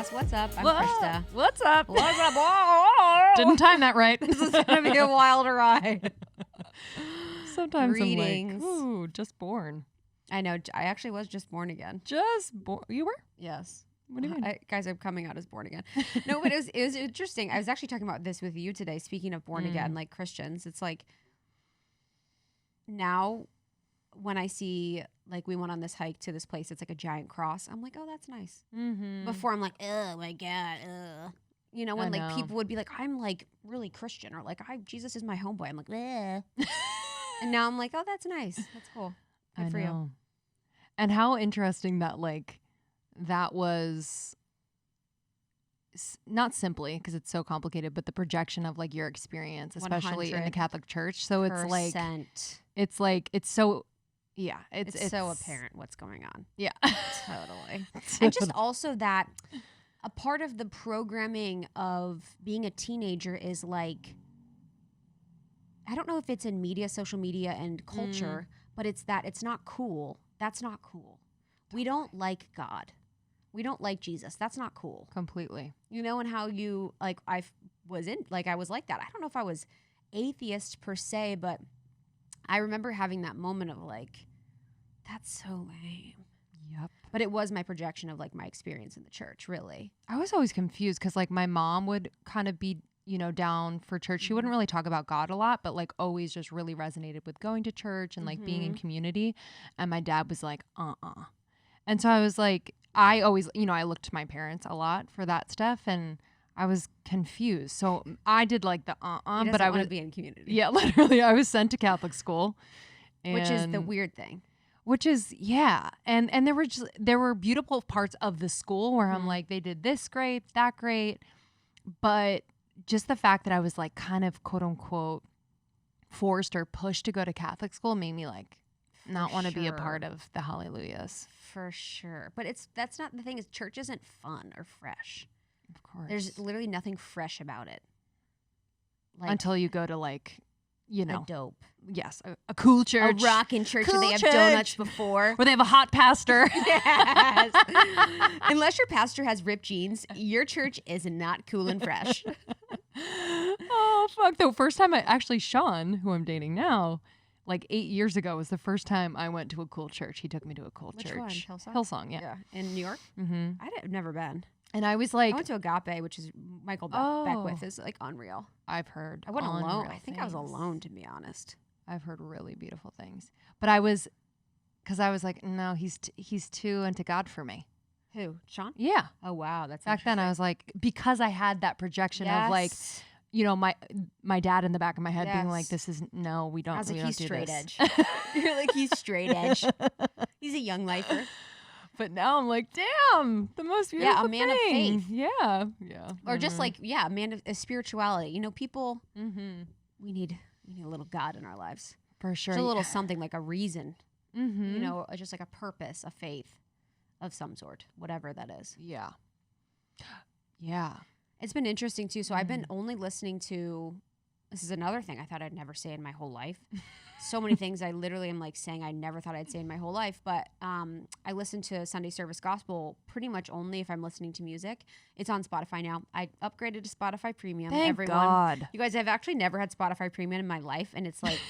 podcast. What's up? I'm Krista. What's up? What's up? Whoa. Didn't time that right. This is going to be a wild ride. Sometimes Greetings. I'm like, ooh, just born. I know. I actually was just born again. Just born. You were? Yes. What do you mean? Guys, I'm coming out as born again. No, but it was interesting. I was actually talking about this with you today. Speaking of born again, like Christians, it's like now when I see, like, we went on this hike to this place, it's like a giant cross. I'm like, oh, that's nice. Mm-hmm. Before I'm like, oh my God, you know, when like people would be like, I'm like really Christian, or like, Jesus is my homeboy. I'm like, and now I'm like, oh, that's nice. That's cool. Good for you. And how interesting that, like, that was not simply because it's so complicated, but the projection of like your experience, especially in the Catholic Church. So it's so, yeah, it's so apparent what's going on. Yeah, totally. And just also that a part of the programming of being a teenager is like, I don't know if it's in media, social media, and culture, but it's that it's not cool. That's not cool. We don't like God. We don't like Jesus. That's not cool. Completely. You know, and how you, like, I was like that. I don't know if I was atheist per se, but I remember having that moment of like, that's so lame. Yep. But it was my projection of like my experience in the church, really. I was always confused because like my mom would kind of be, you know, down for church. She wouldn't really talk about God a lot, but like always just really resonated with going to church and like being in community. And my dad was like, And so I was like, I always, you know, I looked to my parents a lot for that stuff, and I was confused. So I did like the but I would be in community. Yeah, literally, I was sent to Catholic school, which is the weird thing. Which is and there were beautiful parts of the school where I'm like, they did this great, that great, but just the fact that I was like kind of quote unquote forced or pushed to go to Catholic school made me like not want to be a part of the hallelujahs. For sure. But that's not the thing, is church isn't fun or fresh. Of course. There's literally nothing fresh about it. Like, until you go to like, you know. A dope. Yes. A cool church. A rockin' church cool where they have church. donuts before. Where they have a hot pastor. Yes. Unless your pastor has ripped jeans, your church is not cool and fresh. Oh, fuck. The first time Sean, who I'm dating now, like 8 years ago was the first time I went to a cool church. He took me to a cool church. Which one? Hillsong? Hillsong, yeah. In New York? Mm-hmm. I've never been. And I was like... I went to Agape, which is Michael Beckwith, is like unreal. I've heard. I went alone. I think I was alone, to be honest. I've heard really beautiful things. But I was... Because I was like, no, he's too into God for me. Who? Sean? Yeah. Oh, wow. That's Back then I was like... Because I had that projection of like... You know, my dad in the back of my head being like, "This is we don't." I was like, he's straight edge. You're like, he's straight edge. He's a young lifer. But now I'm like, damn, the most beautiful a man thing. of faith. Yeah. Or just like, a man of spirituality. You know, people. We need a little God in our lives for sure. Just a little something, like a reason. You know, just like a purpose, a faith of some sort, whatever that is. Yeah. It's been interesting too. So I've been only listening to, this is another thing I thought I'd never say in my whole life. So many things I literally am like saying I never thought I'd say in my whole life. But I listen to Sunday service gospel pretty much only if I'm listening to music. It's on Spotify now. I upgraded to Spotify Premium. Thank God. You guys, I've actually never had Spotify Premium in my life. And it's like,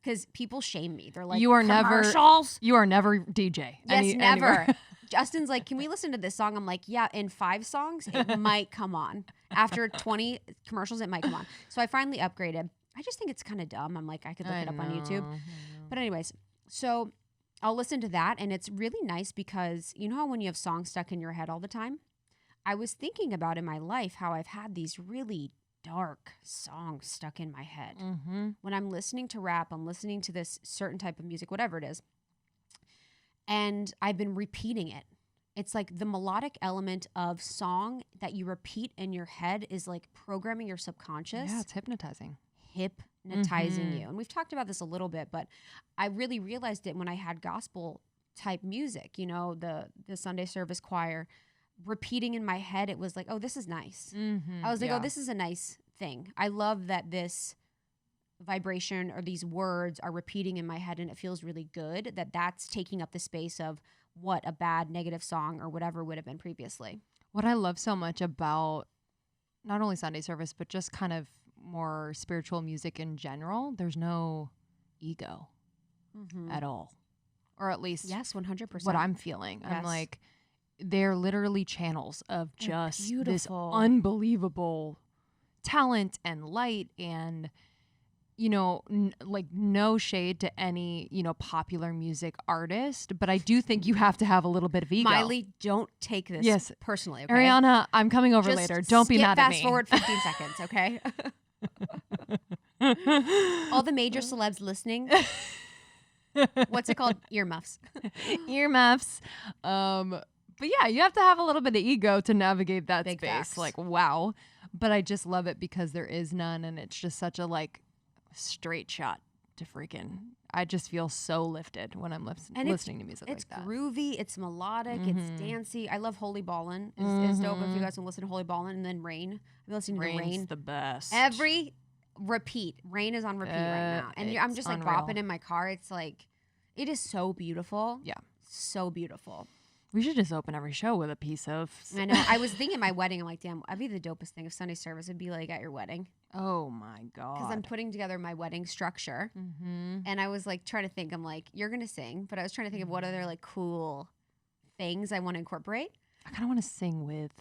because people shame me. They're like, you are commercials? You are never DJ. Yes, never. Justin's like, can we listen to this song? I'm like, yeah, in 5 songs, it might come on. After 20 commercials, it might come on. So I finally upgraded. I just think it's kind of dumb. I'm like, I could look it up on YouTube. But anyways, so I'll listen to that. And it's really nice because you know how when you have songs stuck in your head all the time? I was thinking about in my life how I've had these really dark songs stuck in my head. When I'm listening to rap, I'm listening to this certain type of music, whatever it is. And I've been repeating it. It's like the melodic element of song that you repeat in your head is like programming your subconscious. Yeah, it's hypnotizing. Hypnotizing you. And we've talked about this a little bit, but I really realized it when I had gospel type music, you know, the Sunday service choir repeating in my head. It was like, oh, this is nice. I was like, oh, this is a nice thing. I love that this vibration or these words are repeating in my head and it feels really good that's taking up the space of what a bad negative song or whatever would have been previously. What I love so much about not only Sunday service, but just kind of more spiritual music in general, there's no ego at all. Or at least yes, 100%. what I'm feeling. Yes. I'm like, they're literally channels of They're just this beautiful. unbelievable talent and light and, you know, like no shade to any, you know, popular music artist, but I do think you have to have a little bit of ego. Miley, don't take this personally, okay? Ariana, I'm coming over Just later. Don't be mad at me. fast forward 15 seconds, okay? All the major celebs listening. What's it called? Earmuffs. Earmuffs. But yeah, you have to have a little bit of ego to navigate that Big space. facts. Like, wow. But I just love it because there is none, and it's just such a like straight shot to freaking. I just feel so lifted when I'm listening to music like that. It's groovy, it's melodic, it's dancey. I love Holy Ballin'. It's dope if you guys want to listen to Holy Ballin', and then Rain. I've been listening to Rain's Rain. the best. Every repeat. Rain is on repeat right now. And I'm just like unreal. bopping in my car. It's like, it is so beautiful. Yeah. So beautiful. We should just open every show with a piece of. I know. I was thinking my wedding. I'm like, damn, that'd be the dopest thing if Sunday service would be like at your wedding. Oh my God. Because I'm putting together my wedding structure. And I was like trying to think, I'm like, you're going to sing. But I was trying to think of what other like cool things I want to incorporate. I kind of want to sing with,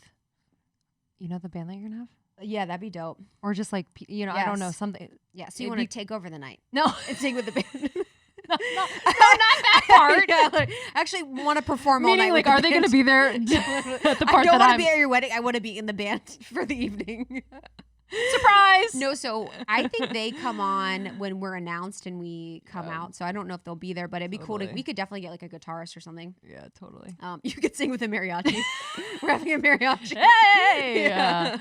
you know, the band that you're going to have? Yeah, that'd be dope. Or just like, you know, I don't know, Yes. something. Yeah, so you want to take over the night No. and sing with the band. not that part. Yeah, like, I actually want to perform all Meaning, night. like, with are the they going to band. be there at the part I don't that want to I'm... be at your wedding. I want to be in the band for the evening. Surprise! No, so I think they come on when we're announced and we come out. So I don't know if they'll be there, but it'd be cool to. We could definitely get like a guitarist or something. Yeah, totally. You could sing with a mariachi. We're having a mariachi. Hey! Yeah.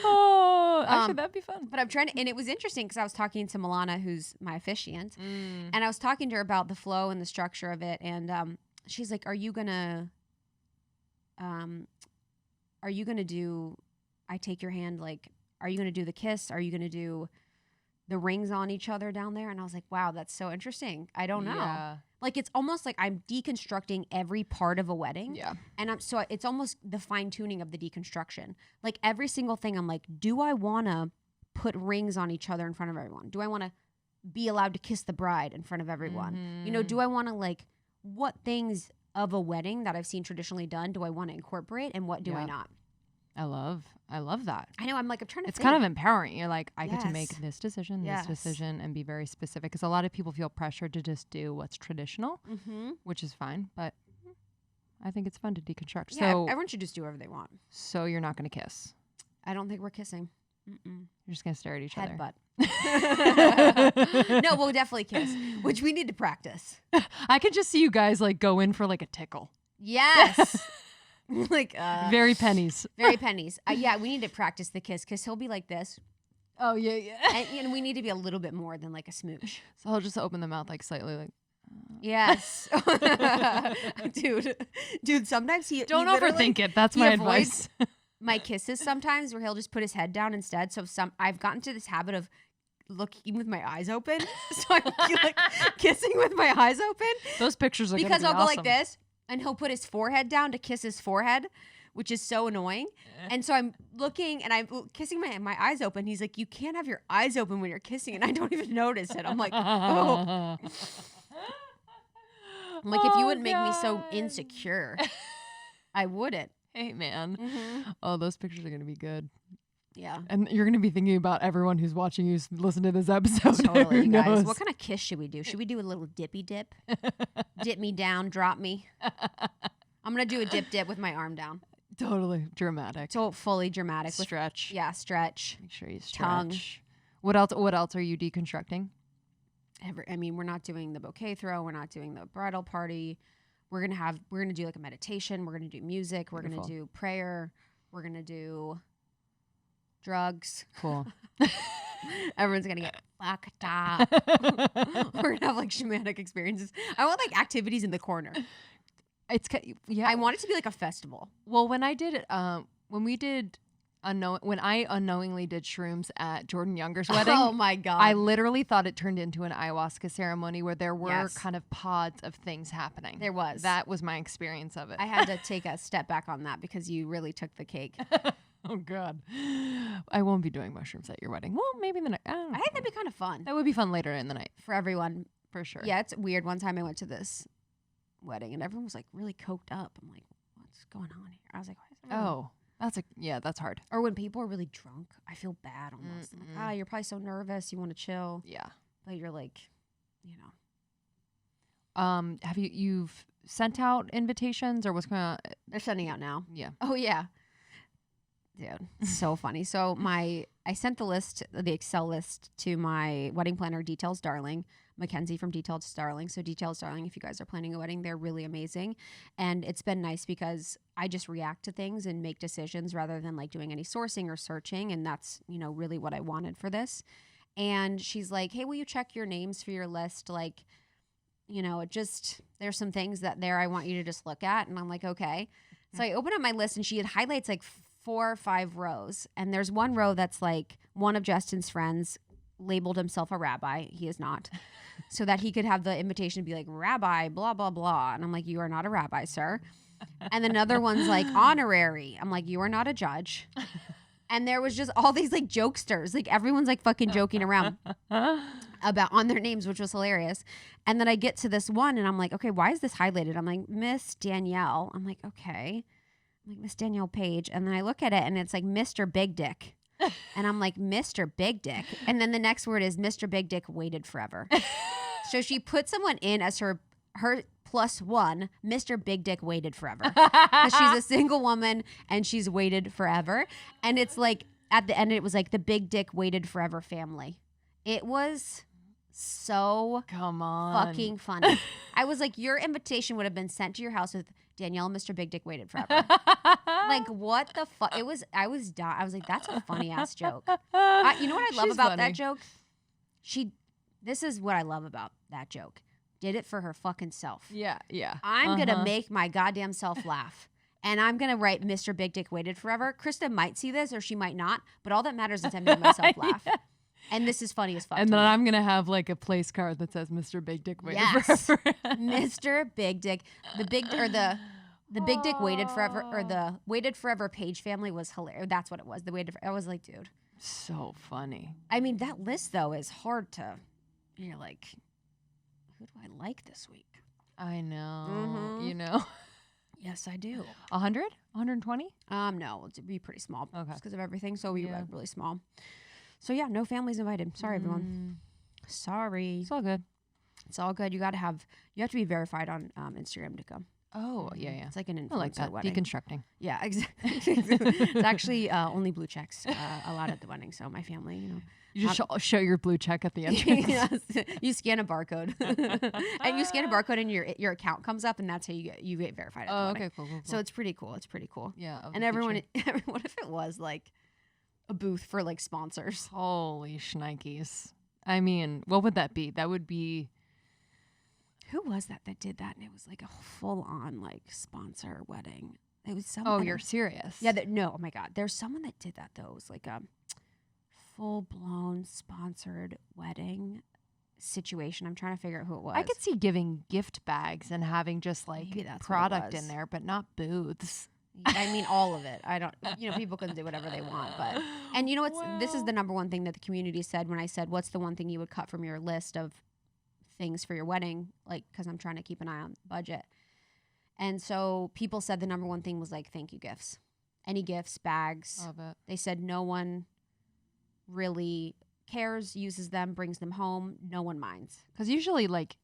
Oh, actually, that'd be fun. But I'm trying to, and it was interesting because I was talking to Milana, who's my officiant, Mm. and I was talking to her about the flow and the structure of it, and she's like, "Are you gonna do? I take your hand, like, are you gonna do the kiss? Are you gonna do the rings on each other down there?" And I was like, "Wow, that's so interesting. I don't know. Yeah. Like, it's almost like I'm deconstructing every part of a wedding." Yeah. And so it's almost the fine tuning of the deconstruction. Like every single thing, I'm like, do I want to put rings on each other in front of everyone? Do I want to be allowed to kiss the bride in front of everyone? You know, do I want to like, what things of a wedding that I've seen traditionally done do I want to incorporate, and what do I not? I love that. I know. I'm like, I'm trying to. It's think. kind of empowering. You're like, I get to make Yes. this decision, Yes. this decision, and be very specific. Because a lot of people feel pressured to just do what's traditional, which is fine. But I think it's fun to deconstruct. Yeah, So, everyone should just do whatever they want. so you're not going to kiss. I don't think we're kissing. You're just going to stare at each other. Headbutt. No, we'll definitely kiss, which we need to practice. I could just see you guys like go in for like a tickle. Yes. Like Very pennies. very pennies. Yeah, we need to practice the kiss because he'll be like this, Oh yeah, yeah. and we need to be a little bit more than like a smooch. So I'll just open the mouth like slightly, like. Yes, dude. Sometimes he Don't literally- overthink it. That's he my avoids advice. my kisses sometimes, where he'll just put his head down instead. So I've gotten to this habit of looking with my eyes open. So I'm like kissing with my eyes open Those pictures are because gonna I'll be go awesome. like this, and he'll put his forehead down to kiss his forehead, which is so annoying. And so I'm looking and I'm kissing my eyes open. He's like, "You can't have your eyes open when you're kissing," and I don't even notice it. I'm like, oh. I'm like, if you wouldn't make me so insecure, I wouldn't. Hey man. Oh, those pictures are gonna be good. Yeah. And you're gonna be thinking about everyone who's watching you listen to this episode. Totally, Who you guys. knows? What kind of kiss should we do? Should we do a little dippy dip? Dip me down, drop me. I'm going to do a dip with my arm down. Totally dramatic. So fully dramatic. Stretch. Yeah, stretch. Make sure you stretch. Tongue. What else are you deconstructing? I mean, we're not doing the bouquet throw. We're not doing the bridal party. We're going to do like a meditation. We're going to do music. We're going to do prayer. We're going to do drugs. Cool. Everyone's going to get fucked up. We're going to have like shamanic experiences. I want like activities in the corner. Yeah. I want it to be like a festival. Well, when I did it, when we did when I unknowingly did shrooms at Jordan Younger's wedding. Oh my God. I literally thought it turned into an ayahuasca ceremony where there were Yes. kind of pods of things happening. There was. That was my experience of it. I had to take a step back on that because you really took the cake. Oh God. I won't be doing mushrooms at your wedding. Well, maybe the night. I don't know. I think that'd be kind of fun That would be fun later in the night. for everyone. For sure. Yeah, it's weird. One time I went to this wedding and everyone was like really coked up. I'm like, what's going on here? I was like, why is everyone... Oh, that's hard. Or when people are really drunk, I feel bad almost. I'm like, you're probably so nervous. You want to chill. Yeah. But you're like, you know. Have you've sent out invitations or what's going on? They're sending out now. Yeah. Oh, yeah. Dude, so funny. So I sent the Excel list to my wedding planner, Details Darling, Mackenzie from Details Darling. So Details Darling, if you guys are planning a wedding, they're really amazing. And it's been nice because I just react to things and make decisions rather than like doing any sourcing or searching. And that's, really what I wanted for this. And she's like, hey, will you check your names for your list? Like, there's some things I want you to just look at. And I'm like, okay. So I open up my list and she had highlights like 4 or 5 rows. And there's one row that's like one of Justin's friends labeled himself a rabbi. He is not. So that he could have the invitation be like, rabbi, blah, blah, blah. And I'm like, you are not a rabbi, sir. And another one's like honorary. I'm like, you are not a judge. And there was just all these like jokesters. Like everyone's like fucking joking around on their names, which was hilarious. And then I get to this one and I'm like, okay, why is this highlighted? I'm like, Miss Danielle. I'm like, okay. I'm like, Miss Danielle Page. And then I look at it and it's like Mr. Big Dick. And I'm like, Mr. Big Dick. And then the next word is Mr. Big Dick waited forever. So she put someone in as her +1, Mr. Big Dick waited forever. Because she's a single woman and she's waited forever. And it's like, at the end, it was like the Big Dick waited forever family. It was so fucking funny. I was like, your invitation would have been sent to your house with Danielle and Mr. Big Dick waited forever. Like, what the fuck? I was like, that's a funny ass joke. You know what I love about that joke? This is what I love about that joke. Did it for her fucking self. Yeah. I'm going to make my goddamn self laugh. And I'm going to write Mr. Big Dick waited forever. Krista might see this or she might not. But all that matters is I'm making myself laugh. Yeah. And this is funny as fuck. And then I'm going to have like a place card that says Mr. Big Dick waited forever. Mr. Big Dick. The Big Dick waited forever, or the waited forever Page family was hilarious. That's what it was. I was like, dude. So funny. I mean, that list though is hard to, you're like, who do I like this week? I know. Mm-hmm. Yes, I do. 100? 120? No, it'd be pretty small. Okay. Because of everything. So we were really small. So yeah, no families invited. Sorry, everyone. Sorry. It's all good. It's all good. You have to be verified on Instagram to come. Oh, yeah. It's like an influencer I like that. wedding. Deconstructing. Yeah, exactly. It's actually only blue checks allowed at the wedding. So my family, You just show your blue check at the entrance. Yes. You scan a barcode, and you scan a barcode, and your account comes up, and that's how you get verified. At the wedding. Okay, cool. So it's pretty cool. It's pretty cool. Yeah. And everyone, what if it was like a booth for like sponsors? Holy shnikes! I mean, what would that be? That would be. Who was that did that? And it was like a full on like sponsor wedding. It was some. Oh, you're serious? Yeah. No. Oh my God. There's someone that did that though. It was like a full blown sponsored wedding situation. I'm trying to figure out who it was. I could see giving gift bags and having just like product in there, but not booths. I mean, all of it. I don't, people can do whatever they want, but, and this is the number one thing that the community said when I said, what's the one thing you would cut from your list of things for your wedding? Like, cause I'm trying to keep an eye on budget. And so people said the number one thing was like, thank you gifts, any gifts, bags. Love it. They said no one really cares, uses them, brings them home. No one minds. Cause usually like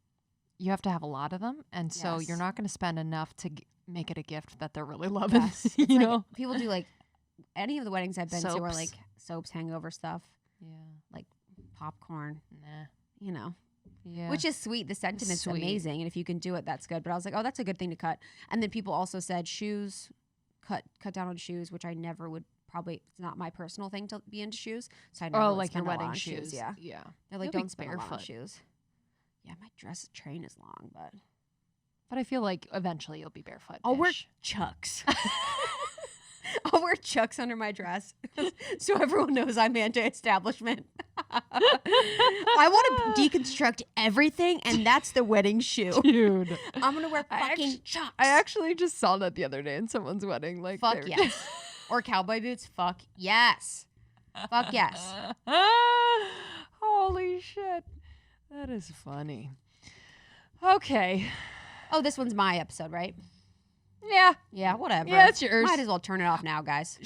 you have to have a lot of them. And so Yes. you're not going to spend enough to make it a gift that they're really loving. Yes. you know, people do like any of the weddings I've been to are Soaps. like soaps, hangover stuff, yeah, like popcorn, nah, yeah, which is sweet. The sentiment's Sweet. amazing. And if you can do it, that's good. But I was like, oh, that's a good thing to cut. And then people also said shoes, cut down on shoes, which I never would probably, it's not my personal thing to be into shoes. So I never would like your spend a lot wedding on shoes. Yeah. Yeah. They're like, You'll be don't spend a lot on barefoot. shoes. Yeah, my dress train is long, but I feel like eventually you'll be barefoot. I'll wear Chucks. I'll wear Chucks under my dress so everyone knows I'm anti-establishment. I want to deconstruct everything, and that's the wedding shoe. Dude. I'm going to wear fucking Chucks. I actually just saw that the other day in someone's wedding. Like, Fuck yes. Or cowboy boots. Fuck yes. Fuck yes. Holy shit. That is funny. Okay. Oh, this one's my episode, right? Yeah. Yeah, whatever. Yeah, it's yours. Might as well turn it off now, guys.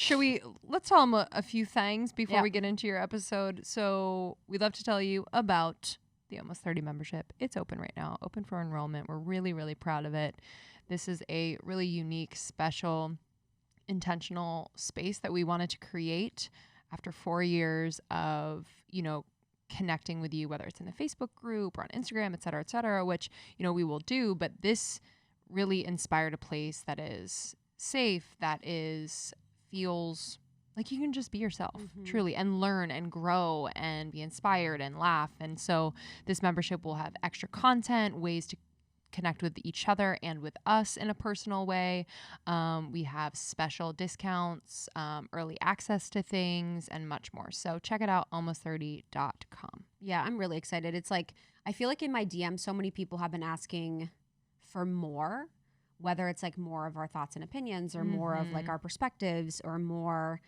Let's tell them a few things before Yeah. we get into your episode. So we'd love to tell you about the Almost 30 membership. It's open right now, open for enrollment. We're really, really proud of it. This is a really unique, special, intentional space that we wanted to create after 4 years of, connecting with you, whether it's in the Facebook group or on Instagram, et cetera, which, we will do. But this really inspired a place that is safe, feels like you can just be yourself, truly, and learn and grow and be inspired and laugh. And so this membership will have extra content, ways to connect with each other and with us in a personal way. We have special discounts, early access to things, and much more. So check it out, almost30.com. Yeah, I'm really excited. It's like, I feel like in my DM, so many people have been asking for more, whether it's like more of our thoughts and opinions or more of like our perspectives or more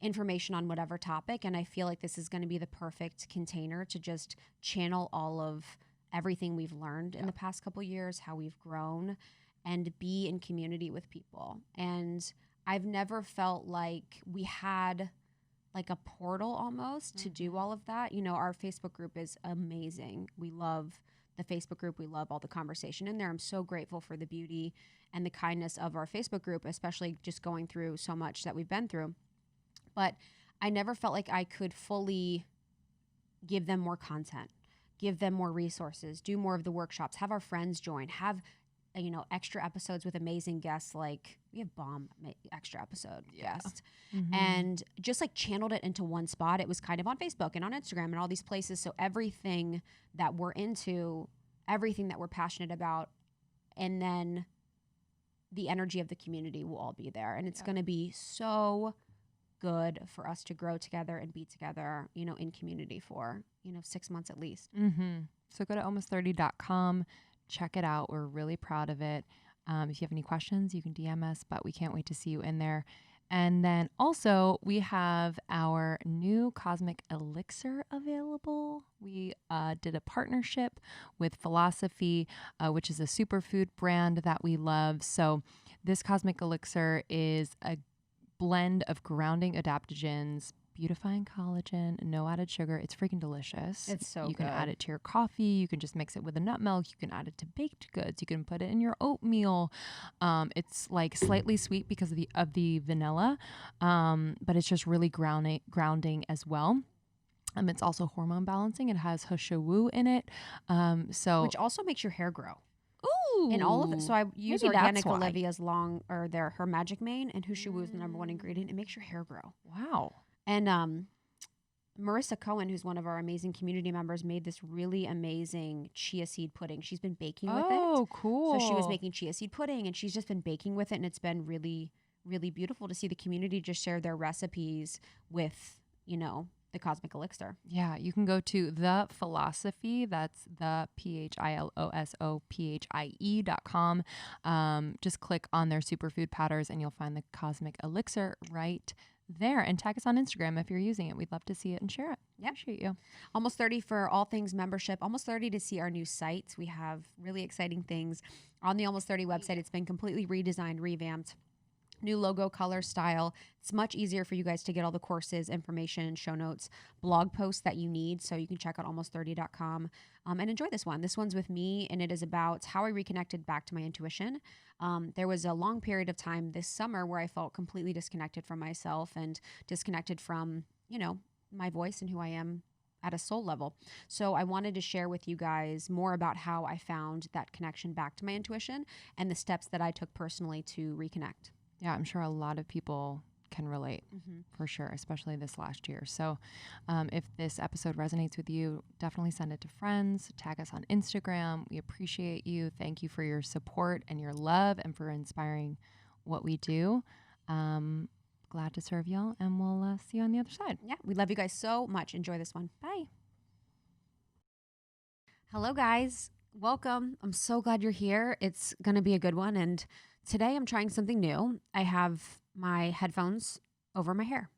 information on whatever topic. And I feel like this is going to be the perfect container to just channel all of everything we've learned in the past couple years, how we've grown, and be in community with people. And I've never felt like we had like a portal almost to do all of that. Our Facebook group is amazing. We love the Facebook group. We love all the conversation in there. I'm so grateful for the beauty and the kindness of our Facebook group, especially just going through so much that we've been through. But I never felt like I could fully give them more content, give them more resources, do more of the workshops, have our friends join, have extra episodes with amazing guests. Like we have bomb extra episode guests, and just like channeled it into one spot. It was kind of on Facebook and on Instagram and all these places. So everything that we're into, everything that we're passionate about, and then the energy of the community will all be there. And it's going to be so good for us to grow together and be together, in community for, 6 months at least. So go to almost30.com. Check it out. We're really proud of it. If you have any questions, you can DM us, but we can't wait to see you in there. And then also we have our new Cosmic Elixir available. We did a partnership with Philosophy, which is a superfood brand that we love. So this Cosmic Elixir is a blend of grounding adaptogens, beautifying collagen, no added sugar. It's freaking delicious. It's so You good. can add it to your coffee. You can just mix it with a nut milk. You can add it to baked goods. You can put it in your oatmeal. It's like slightly sweet because of the vanilla, but it's just really grounding as well. It's also hormone balancing. It has Husha Wu in it. Which also makes your hair grow. Ooh. In all of it. So I use Maybe that's Organic why. Olivia's her magic mane, and Husha Wu is the number one ingredient. It makes your hair grow. Wow. And Marissa Cohen, who's one of our amazing community members, made this really amazing chia seed pudding. She's been baking with it. Oh, cool. So she was making chia seed pudding, and she's just been baking with it, and it's been really, really beautiful to see the community just share their recipes with, the Cosmic Elixir. Yeah, you can go to the Philosophy. That's the PHILOSOPHIE.com. Just click on their superfood powders, and you'll find the Cosmic Elixir right there. And tag us on Instagram if you're using it. We'd love to see it and share it. Yep. Appreciate you. Almost 30 for all things membership. Almost 30 to see our new site. We have really exciting things on the Almost 30 website. It's been completely redesigned, revamped. New logo, color, style. It's much easier for you guys to get all the courses, information, show notes, blog posts that you need. So you can check out almost30.com and enjoy this one. This one's with me, and it is about how I reconnected back to my intuition. There was a long period of time this summer where I felt completely disconnected from myself and disconnected from, my voice and who I am at a soul level. So I wanted to share with you guys more about how I found that connection back to my intuition and the steps that I took personally to reconnect. Yeah, I'm sure a lot of people can relate for sure, especially this last year. So if this episode resonates with you, definitely send it to friends, tag us on Instagram. We appreciate you. Thank you for your support and your love and for inspiring what we do. glad to serve y'all, and we'll see you on the other side. Yeah, we love you guys so much. Enjoy this one. Bye. Hello, guys. Welcome. I'm so glad you're here. It's going to be a good one. And today I'm trying something new. I have my headphones over my hair.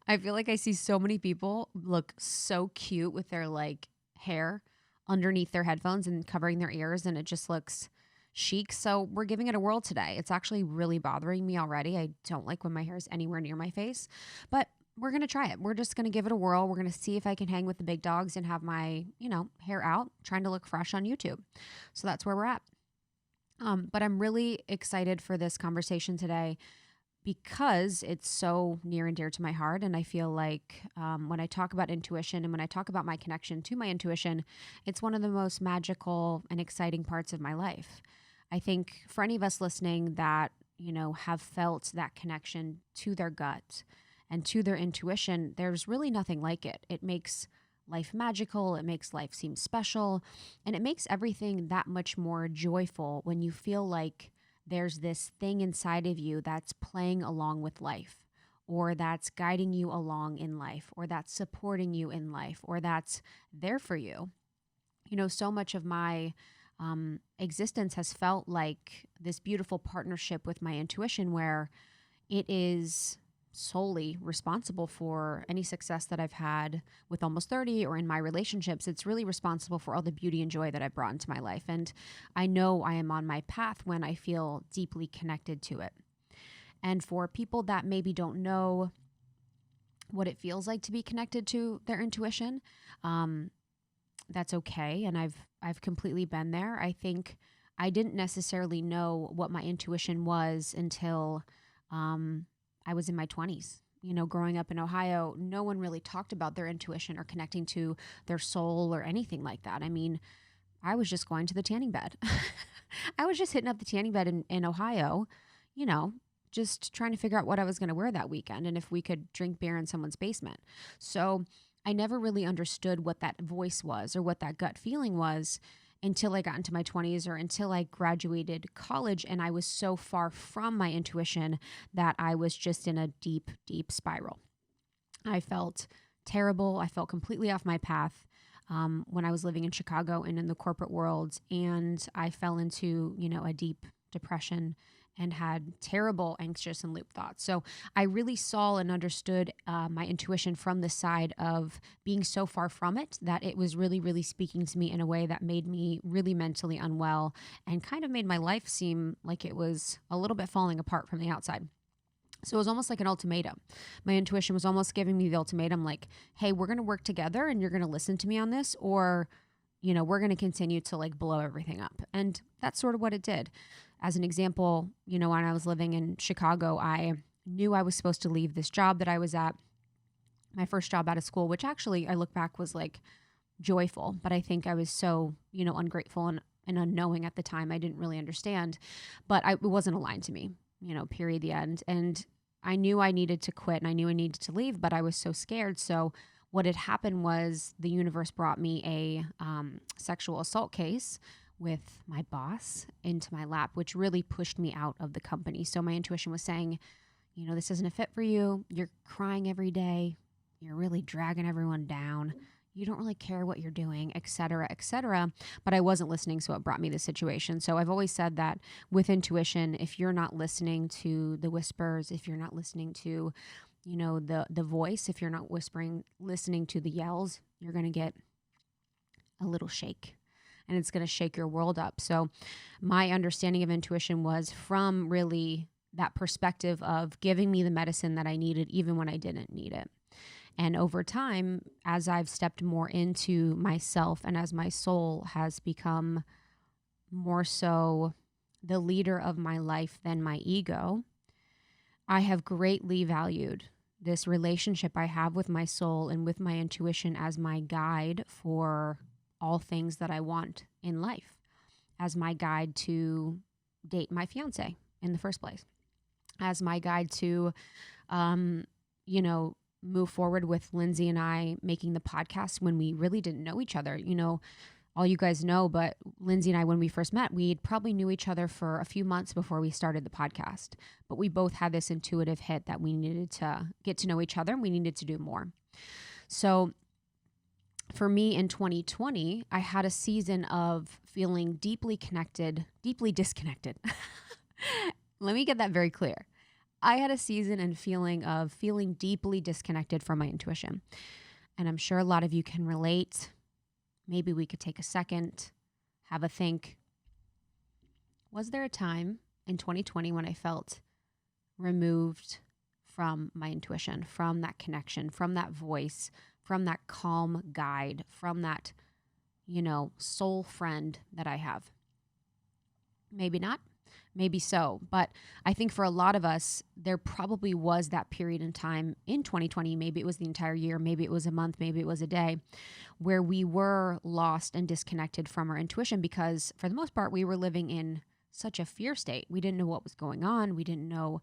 I feel like I see so many people look so cute with their like hair underneath their headphones and covering their ears, and it just looks chic. So we're giving it a whirl today. It's actually really bothering me already. I don't like when my hair is anywhere near my face, but we're going to try it. We're just going to give it a whirl. We're going to see if I can hang with the big dogs and have my, hair out, trying to look fresh on YouTube. So that's where we're at. But I'm really excited for this conversation today because it's so near and dear to my heart. And I feel like when I talk about intuition and when I talk about my connection to my intuition, it's one of the most magical and exciting parts of my life. I think for any of us listening that, have felt that connection to their gut and to their intuition, there's really nothing like it. It makes life magical. It makes life seem special. And it makes everything that much more joyful when you feel like there's this thing inside of you that's playing along with life, or that's guiding you along in life, or that's supporting you in life, or that's there for you. So much of my existence has felt like this beautiful partnership with my intuition where it is solely responsible for any success that I've had with Almost 30 or in my relationships. It's really responsible for all the beauty and joy that I've brought into my life. And I know I am on my path when I feel deeply connected to it. And for people that maybe don't know what it feels like to be connected to their intuition, that's okay. And I've completely been there. I think I didn't necessarily know what my intuition was until I was in my 20s. Growing up in Ohio, no one really talked about their intuition or connecting to their soul or anything like that. I mean, I was just going to the tanning bed. I was just hitting up the tanning bed in Ohio, just trying to figure out what I was going to wear that weekend and if we could drink beer in someone's basement. So I never really understood what that voice was or what that gut feeling was until I got into my 20s or until I graduated college, and I was so far from my intuition that I was just in a deep, deep spiral. I felt terrible. I felt completely off my path when I was living in Chicago and in the corporate world, and I fell into, a deep depression and had terrible anxious and loop thoughts. So I really saw and understood my intuition from the side of being so far from it that it was really, really speaking to me in a way that made me really mentally unwell and kind of made my life seem like it was a little bit falling apart from the outside. So it was almost like an ultimatum. My intuition was almost giving me the ultimatum like, hey, we're going to work together and you're going to listen to me on this, or we're going to continue to like blow everything up. And that's sort of what it did. As an example, when I was living in Chicago, I knew I was supposed to leave this job that I was at, my first job out of school, which actually I look back was like joyful, but I think I was so, ungrateful and unknowing at the time. I didn't really understand, but it wasn't aligned to me, period, the end. And I knew I needed to quit and I knew I needed to leave, but I was so scared. So what had happened was the universe brought me a sexual assault case with my boss into my lap, which really pushed me out of the company. So my intuition was saying, this isn't a fit for you. You're crying every day. You're really dragging everyone down. You don't really care what you're doing, et cetera, et cetera. But I wasn't listening, so it brought me this situation. So I've always said that with intuition, if you're not listening to the whispers, if you're not listening to, the voice, if you're not listening to the yells, you're going to get a little shake. And it's going to shake your world up. So my understanding of intuition was from really that perspective of giving me the medicine that I needed even when I didn't need it. And over time, as I've stepped more into myself and as my soul has become more so the leader of my life than my ego, I have greatly valued this relationship I have with my soul and with my intuition as my guide for all things that I want in life, as my guide to date my fiance in the first place, as my guide to, move forward with Lindsay and I making the podcast when we really didn't know each other. all you guys know, but Lindsay and I, when we first met, we probably knew each other for a few months before we started the podcast. But we both had this intuitive hit that we needed to get to know each other and we needed to do more. So for me in 2020, I had a season of feeling deeply connected, deeply disconnected. Let me get that very clear. I had a season and feeling of feeling deeply disconnected from my intuition. And I'm sure a lot of you can relate. Maybe we could take a second, have a think. Was there a time in 2020 when I felt removed from my intuition, from that connection, from that voice, from that calm guide, from that, soul friend that I have? Maybe not. Maybe so. But I think for a lot of us, there probably was that period in time in 2020. Maybe it was the entire year. Maybe it was a month. Maybe it was a day where we were lost and disconnected from our intuition because for the most part, we were living in such a fear state. We didn't know what was going on. We didn't know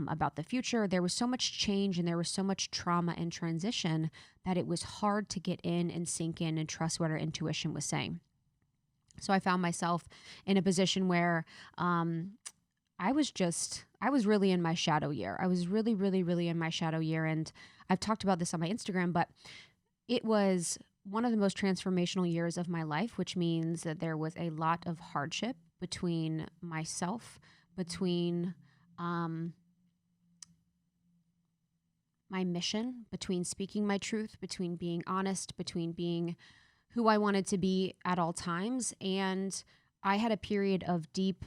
about the future. There was so much change and there was so much trauma and transition that it was hard to get in and sink in and trust what our intuition was saying. So I found myself in a position where I was really in my shadow year. I was really, really, really in my shadow year. And I've talked about this on my Instagram, but it was one of the most transformational years of my life, which means that there was a lot of hardship between myself, between my mission, between speaking my truth, between being honest, between being who I wanted to be at all times. And I had a period of deep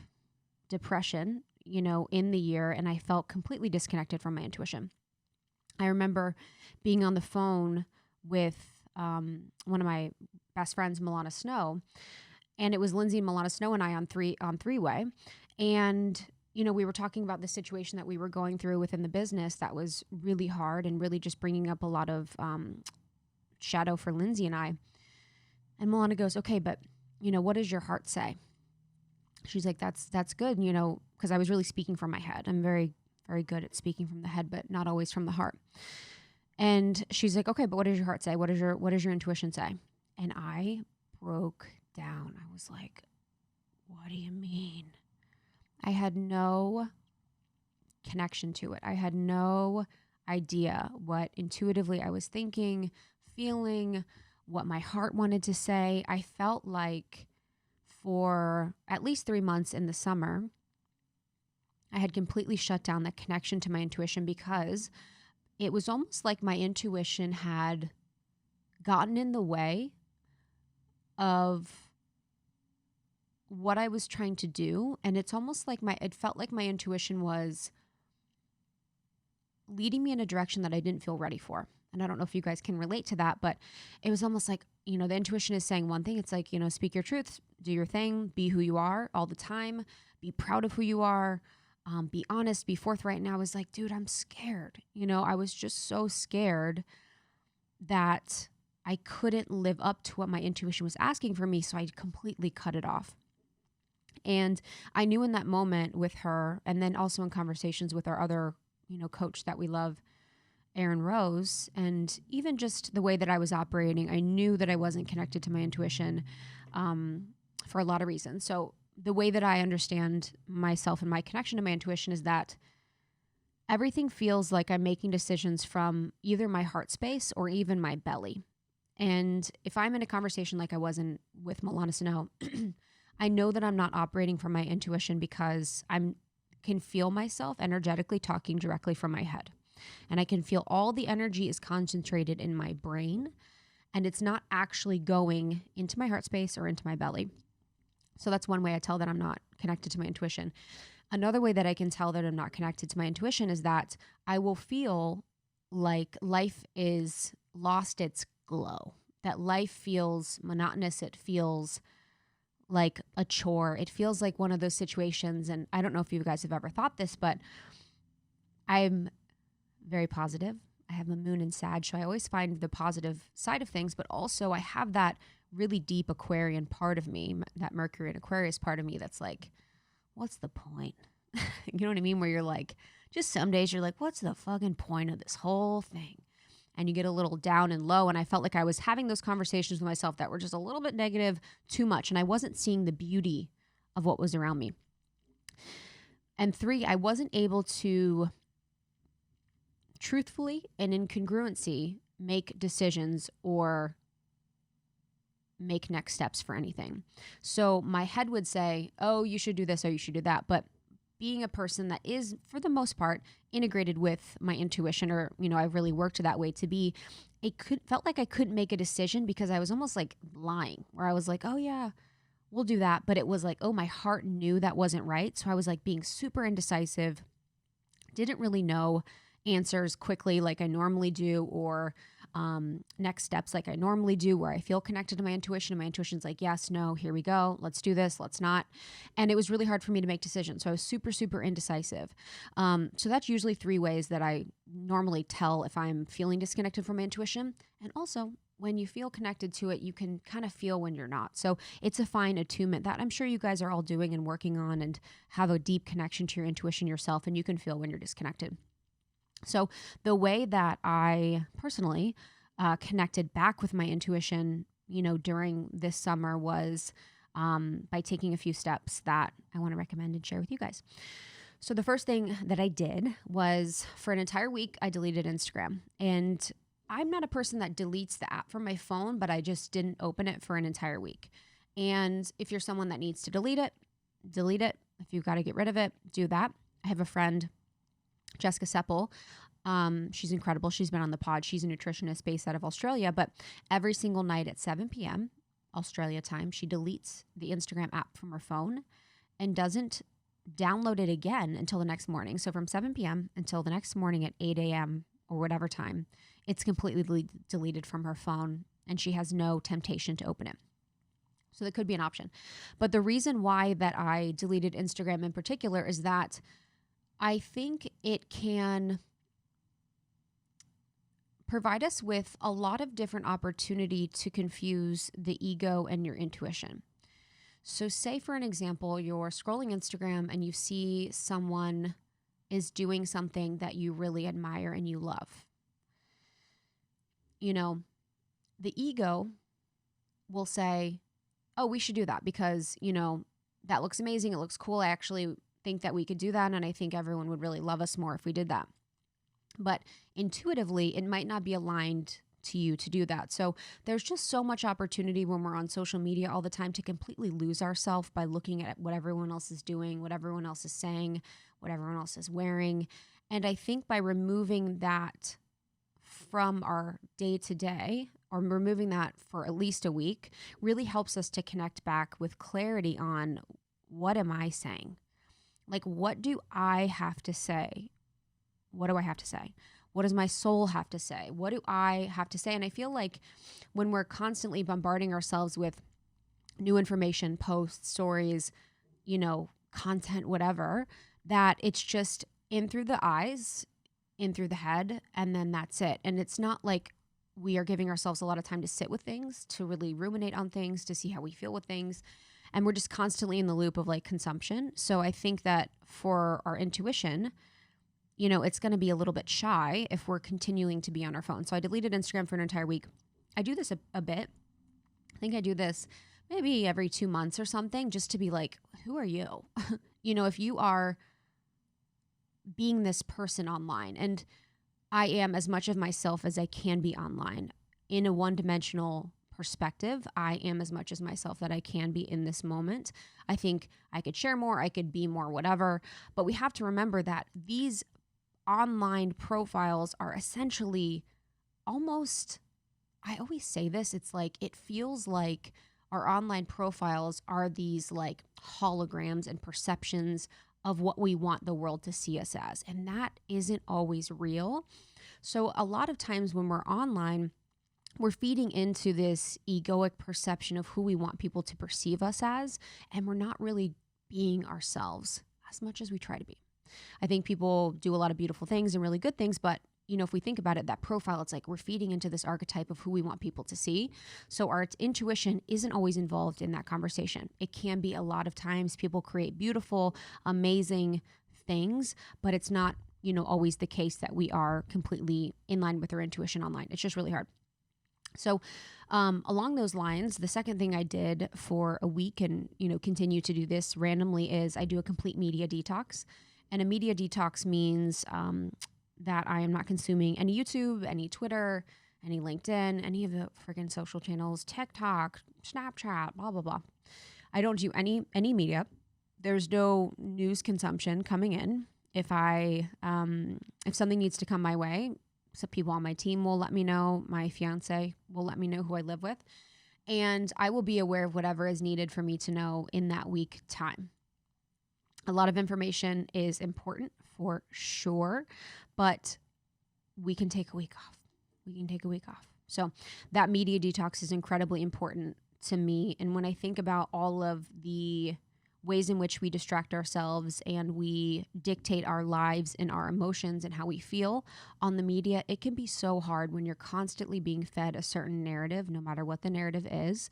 depression, in the year, and I felt completely disconnected from my intuition. I remember being on the phone with one of my best friends, Milana Snow, and it was Lindsay and Milana Snow and I on three-way. And, we were talking about the situation that we were going through within the business that was really hard and really just bringing up a lot of shadow for Lindsay and I. And Milana goes, okay, but, what does your heart say? She's like, that's good, because I was really speaking from my head. I'm very, very good at speaking from the head, but not always from the heart. And she's like, okay, but what does your heart say? What does your intuition say? And I broke down. I was like, what do you mean? I had no connection to it. I had no idea what intuitively I was thinking, feeling, what my heart wanted to say. I felt like for at least 3 months in the summer, I had completely shut down the connection to my intuition because it was almost like my intuition had gotten in the way of what I was trying to do. And it's almost like it felt like my intuition was leading me in a direction that I didn't feel ready for. And I don't know if you guys can relate to that, but it was almost like, the intuition is saying one thing. It's like, speak your truth, do your thing, be who you are all the time, be proud of who you are, be honest, be forthright. And I was like, dude, I'm scared. I was just so scared that I couldn't live up to what my intuition was asking for me. So I completely cut it off. And I knew in that moment with her, and then also in conversations with our other, coach that we love, Erin Rose, and even just the way that I was operating, I knew that I wasn't connected to my intuition for a lot of reasons. So the way that I understand myself and my connection to my intuition is that everything feels like I'm making decisions from either my heart space or even my belly. And if I'm in a conversation like I was in with Milana Snow, I know that I'm not operating from my intuition because I can feel myself energetically talking directly from my head. And I can feel all the energy is concentrated in my brain and it's not actually going into my heart space or into my belly. So that's one way I tell that I'm not connected to my intuition. Another way that I can tell that I'm not connected to my intuition is that I will feel like life is lost its glow, that life feels monotonous. It feels like a chore. It feels like one of those situations. And I don't know if you guys have ever thought this, but I'm very positive. I have a moon in Sag, so I always find the positive side of things, but also I have that really deep Aquarian part of me, that Mercury and Aquarius part of me that's like, what's the point? You know what I mean? Where you're like, just some days you're like, what's the fucking point of this whole thing? and you get a little down and low. And I felt like I was having those conversations with myself that were just a little bit negative, too much. And I wasn't seeing the beauty of what was around me. And 3, I wasn't able to truthfully and in congruency make decisions or make next steps for anything. So my head would say, oh, you should do this or you should do that. But being a person that is, for the most part, integrated with my intuition, or, I've really worked that way to be, felt like I couldn't make a decision because I was almost like lying, where I was like, oh yeah, we'll do that. But it was like, oh, my heart knew that wasn't right. So I was like being super indecisive, didn't really know answers quickly like I normally do, or next steps like I normally do, where I feel connected to my intuition and my intuition's like, yes, no, here we go. Let's do this. Let's not. And it was really hard for me to make decisions. So I was super, super indecisive. So that's usually 3 ways that I normally tell if I'm feeling disconnected from my intuition. And also, when you feel connected to it, you can kind of feel when you're not. So it's a fine attunement that I'm sure you guys are all doing and working on, and have a deep connection to your intuition yourself, and you can feel when you're disconnected. So the way that I personally connected back with my intuition, during this summer was by taking a few steps that I want to recommend and share with you guys. So the first thing that I did was, for an entire week, I deleted Instagram. And I'm not a person that deletes the app from my phone, but I just didn't open it for an entire week. And if you're someone that needs to delete it, delete it. If you've got to get rid of it, do that. I have a friend, Jessica Seppel. She's incredible. She's been on the pod. She's a nutritionist based out of Australia, but every single night at 7 p.m. Australia time, she deletes the Instagram app from her phone and doesn't download it again until the next morning. So from 7 p.m. until the next morning at 8 a.m. or whatever time, it's completely deleted from her phone, and she has no temptation to open it. So that could be an option. But the reason why that I deleted Instagram in particular is that I think it can provide us with a lot of different opportunity to confuse the ego and your intuition. So say, for an example, you're scrolling Instagram and you see someone is doing something that you really admire and you love. The ego will say, oh, we should do that because, that looks amazing. It looks cool. I actually think that we could do that, and I think everyone would really love us more if we did that. But intuitively, it might not be aligned to you to do that. So there's just so much opportunity when we're on social media all the time to completely lose ourselves by looking at what everyone else is doing, what everyone else is saying, what everyone else is wearing. And I think by removing that from our day to day, or removing that for at least a week, really helps us to connect back with clarity on, what am I saying? Like, what do I have to say? What do I have to say? What does my soul have to say? What do I have to say? And I feel like when we're constantly bombarding ourselves with new information, posts, stories, content, whatever, that it's just in through the eyes, in through the head, and then that's it. And it's not like we are giving ourselves a lot of time to sit with things, to really ruminate on things, to see how we feel with things. And we're just constantly in the loop of like consumption. So I think that for our intuition, it's going to be a little bit shy if we're continuing to be on our phone. So I deleted Instagram for an entire week. I do this a bit. I think I do this maybe every 2 months or something, just to be like, who are you? If you are being this person online, and I am as much of myself as I can be online in a one-dimensional perspective. I am as much as myself that I can be in this moment. I think I could share more, I could be more, whatever. But we have to remember that these online profiles are essentially almost, I always say this, it's like, it feels like our online profiles are these like holograms and perceptions of what we want the world to see us as. And that isn't always real. So a lot of times when we're online, we're feeding into this egoic perception of who we want people to perceive us as, and we're not really being ourselves as much as we try to be. I think people do a lot of beautiful things and really good things, but if we think about it, that profile, it's like we're feeding into this archetype of who we want people to see. So our intuition isn't always involved in that conversation. It can be a lot of times. People create beautiful, amazing things, but it's not always the case that we are completely in line with our intuition online. It's just really hard. So along those lines, the second thing I did for a week and, continue to do this randomly is I do a complete media detox. And a media detox means that I am not consuming any YouTube, any Twitter, any LinkedIn, any of the freaking social channels, TikTok, Snapchat, blah, blah, blah. I don't do any media. There's no news consumption coming in. If something needs to come my way, some people on my team will let me know. My fiance will let me know who I live with. And I will be aware of whatever is needed for me to know in that week time. A lot of information is important for sure, but we can take a week off. So that media detox is incredibly important to me. And when I think about all of the ways in which we distract ourselves and we dictate our lives and our emotions and how we feel on the media, it can be so hard when you're constantly being fed a certain narrative, no matter what the narrative is,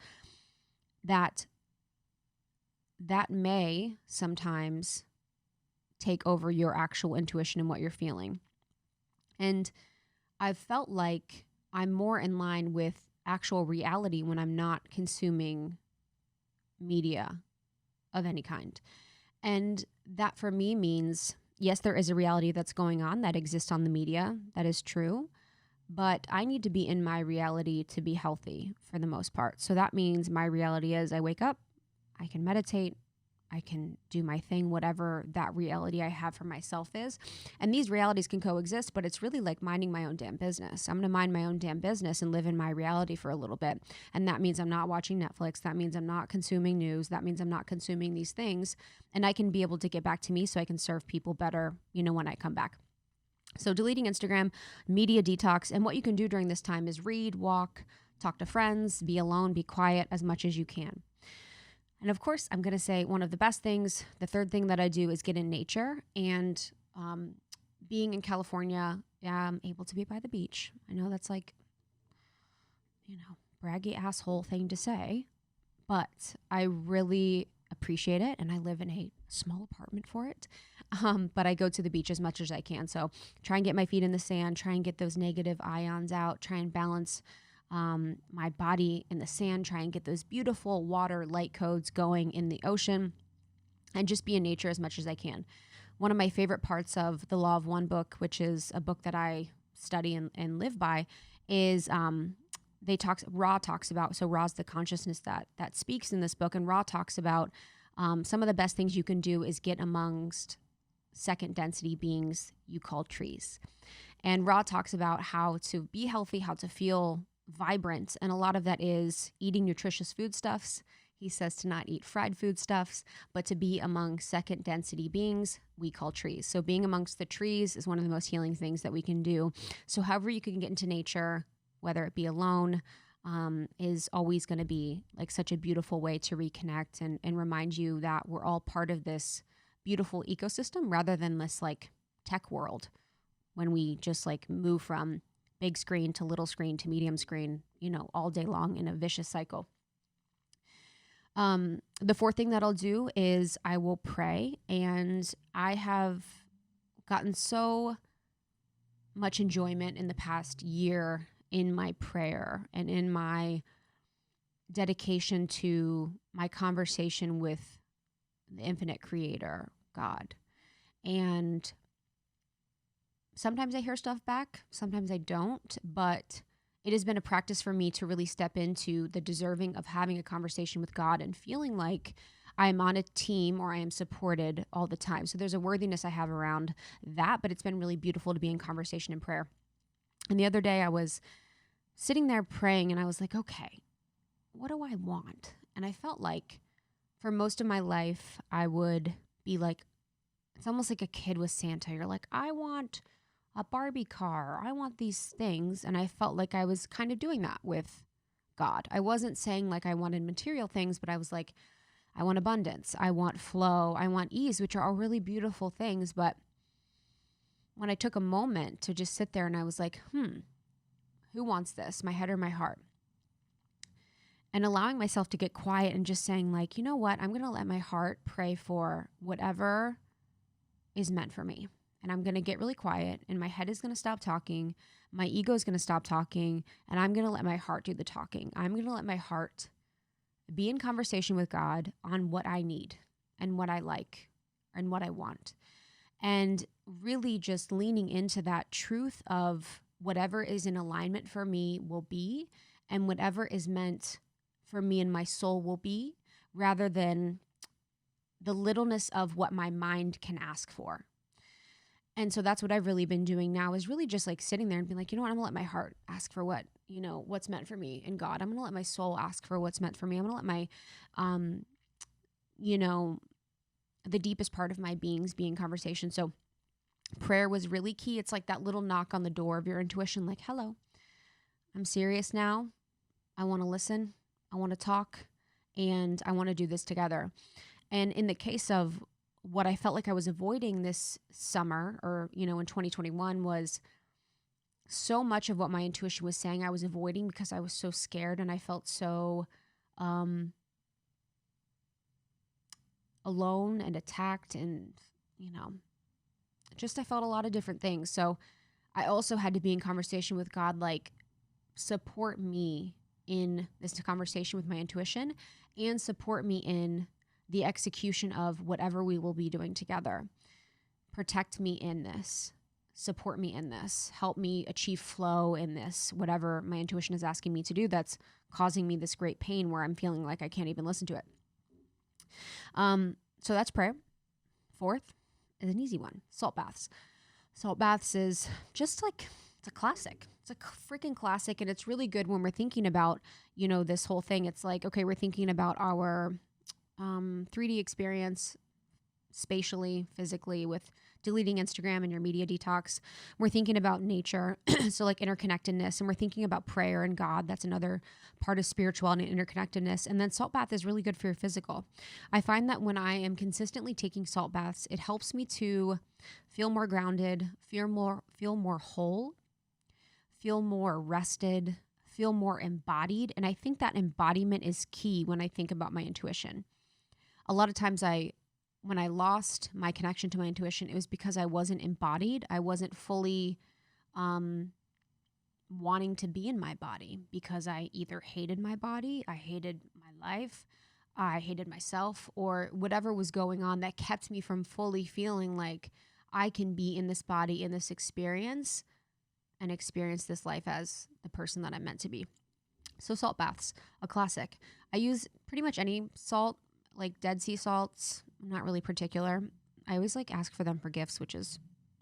that may sometimes take over your actual intuition and what you're feeling. And I've felt like I'm more in line with actual reality when I'm not consuming media of any kind. And that for me means, yes, there is a reality that's going on that exists on the media. That is true. But I need to be in my reality to be healthy for the most part. So that means my reality is I wake up, I can meditate, I can do my thing, whatever that reality I have for myself is. And these realities can coexist, but it's really like minding my own damn business. I'm going to mind my own damn business and live in my reality for a little bit. And that means I'm not watching Netflix. That means I'm not consuming news. That means I'm not consuming these things. And I can be able to get back to me so I can serve people better, when I come back. So deleting Instagram, media detox. And what you can do during this time is read, walk, talk to friends, be alone, be quiet as much as you can. And of course, I'm going to say one of the best things, the third thing that I do is get in nature. And being in California, I'm able to be by the beach. I know that's like, braggy asshole thing to say, but I really appreciate it. And I live in a small apartment for it. But I go to the beach as much as I can. So try and get my feet in the sand, try and get those negative ions out, try and balance my body in the sand, try and get those beautiful water light codes going in the ocean, and just be in nature as much as I can. One of my favorite parts of the Law of One book, which is a book that I study and live by, is Ra talks about, so Ra's the consciousness that speaks in this book, and Ra talks about some of the best things you can do is get amongst second density beings you call trees. And Ra talks about how to be healthy, how to feel vibrant, and a lot of that is eating nutritious foodstuffs. He says to not eat fried foodstuffs, but to be among second density beings we call trees. So being amongst the trees is one of the most healing things that we can do. So however you can get into nature, whether it be alone, is always going to be like such a beautiful way to reconnect and remind you that we're all part of this beautiful ecosystem rather than this like tech world when we just like move from big screen to little screen to medium screen, all day long in a vicious cycle. The fourth thing that I'll do is I will pray, and I have gotten so much enjoyment in the past year in my prayer and in my dedication to my conversation with the infinite creator, God. And sometimes I hear stuff back, sometimes I don't, but it has been a practice for me to really step into the deserving of having a conversation with God and feeling like I'm on a team or I am supported all the time. So there's a worthiness I have around that, but it's been really beautiful to be in conversation and prayer. And the other day I was sitting there praying and I was like, okay, what do I want? And I felt like for most of my life, I would be like, it's almost like a kid with Santa. You're like, I want a Barbie car. I want these things. And I felt like I was kind of doing that with God. I wasn't saying like I wanted material things, but I was like, I want abundance. I want flow. I want ease, which are all really beautiful things. But when I took a moment to just sit there and I was like, who wants this? My head or my heart? And allowing myself to get quiet and just saying like, you know what? I'm going to let my heart pray for whatever is meant for me. and I'm going to get really quiet, and my head is going to stop talking. My ego is going to stop talking, and I'm going to let my heart do the talking. I'm going to let my heart be in conversation with God on what I need and what I like and what I want. And really just leaning into that truth of whatever is in alignment for me will be, and whatever is meant for me and my soul will be, rather than the littleness of what my mind can ask for. And so that's what I've really been doing now, is really just like sitting there and being like, you know what, I'm gonna let my heart ask for what's meant for me in God. I'm gonna let my soul ask for what's meant for me. I'm gonna let my, the deepest part of my beings be in conversation. So prayer was really key. It's like that little knock on the door of your intuition, like, hello, I'm serious now. I want to listen. I want to talk, and I want to do this together. And in the case of what I felt like I was avoiding this summer, or, in 2021, was so much of what my intuition was saying I was avoiding because I was so scared, and I felt so alone and attacked, and, I felt a lot of different things. So I also had to be in conversation with God, like, support me in this conversation with my intuition, and support me in the execution of whatever we will be doing together. Protect me in this. Support me in this. Help me achieve flow in this, whatever my intuition is asking me to do that's causing me this great pain where I'm feeling like I can't even listen to it. So that's prayer. Fourth is an easy one, salt baths. Salt baths is just like, it's a classic. It's a freaking classic, and it's really good when we're thinking about, this whole thing. It's like, okay, we're thinking about our 3D experience spatially, physically, with deleting Instagram and your media detox. We're thinking about nature, so like interconnectedness, and we're thinking about prayer and God. That's another part of spirituality and interconnectedness. And then salt bath is really good for your physical. I find that when I am consistently taking salt baths, it helps me to feel more grounded, feel more whole, feel more rested, feel more embodied. And I think that embodiment is key when I think about my intuition. A lot of times when I lost my connection to my intuition, it was because I wasn't embodied. I wasn't fully wanting to be in my body, because I either hated my body, I hated my life, I hated myself, or whatever was going on that kept me from fully feeling like I can be in this body, in this experience, and experience this life as the person that I'm meant to be. So salt baths, a classic. I use pretty much any salt, like Dead Sea salts. I'm not really particular. I always ask for them for gifts, which is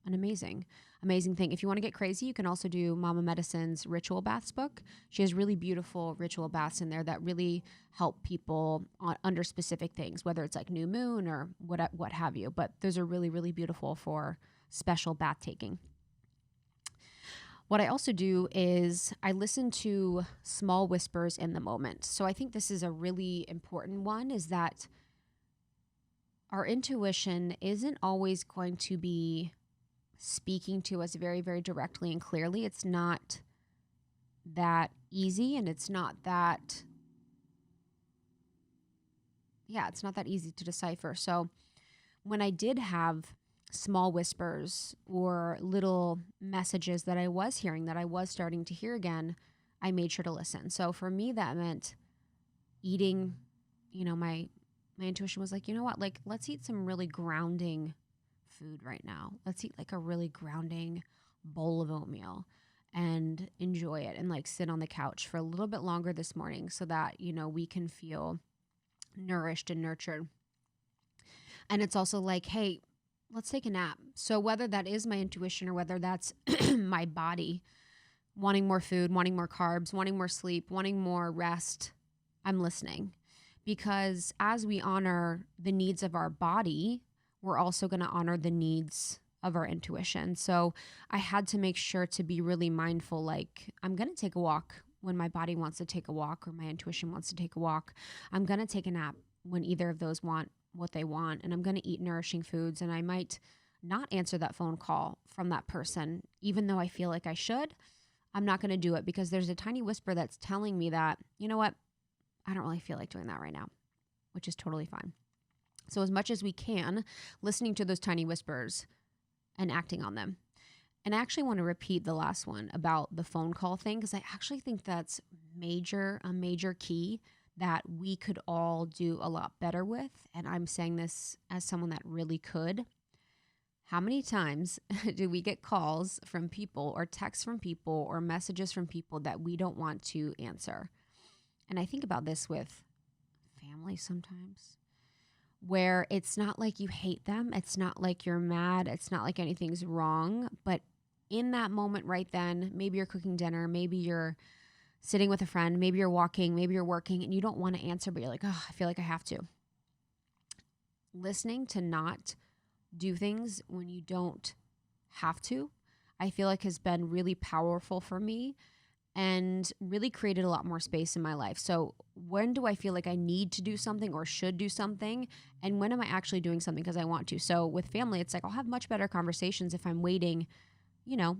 an amazing thing. If you want to get crazy, you can also do Mama Medicine's Ritual Baths book. She has really beautiful ritual baths in there that really help people under specific things, whether it's like new moon or what have you. But those are really, really beautiful for special bath taking. What I also do is I listen to small whispers in the moment. So I think this is a really important one, is that our intuition isn't always going to be speaking to us very, very directly and clearly. It's not that easy, and it's not that easy to decipher. So when I did have small whispers or little messages that I was hearing, that I was starting to hear again, I made sure to listen. So for me, that meant eating, my intuition was like, you know what, let's eat some really grounding food right now. Let's eat a really grounding bowl of oatmeal and enjoy it, and sit on the couch for a little bit longer this morning so that, we can feel nourished and nurtured. And it's also like, hey, let's take a nap. So whether that is my intuition or whether that's my body wanting more food, wanting more carbs, wanting more sleep, wanting more rest, I'm listening. Because as we honor the needs of our body, we're also going to honor the needs of our intuition. So I had to make sure to be really mindful, I'm going to take a walk when my body wants to take a walk or my intuition wants to take a walk. I'm going to take a nap when either of those want what they want, and I'm going to eat nourishing foods, and I might not answer that phone call from that person, even though I feel like I should. I'm not going to do it because there's a tiny whisper that's telling me that, you know what, I don't really feel like doing that right now, which is totally fine. So as much as we can, listening to those tiny whispers and acting on them. And I actually want to repeat the last one about the phone call thing, because I actually think that's a major key that we could all do a lot better with. And I'm saying this as someone that really could. How many times do we get calls from people or texts from people or messages from people that we don't want to answer? And I think about this with family sometimes, where it's not like you hate them. It's not like you're mad. It's not like anything's wrong. But in that moment right then, maybe you're cooking dinner, maybe you're sitting with a friend, maybe you're walking, maybe you're working, and you don't want to answer, but you're like, oh, I feel like I have to. Listening to not do things when you don't have to, I feel like has been really powerful for me and really created a lot more space in my life. So when do I feel like I need to do something or should do something? And when am I actually doing something because I want to? So with family, it's like I'll have much better conversations if I'm waiting,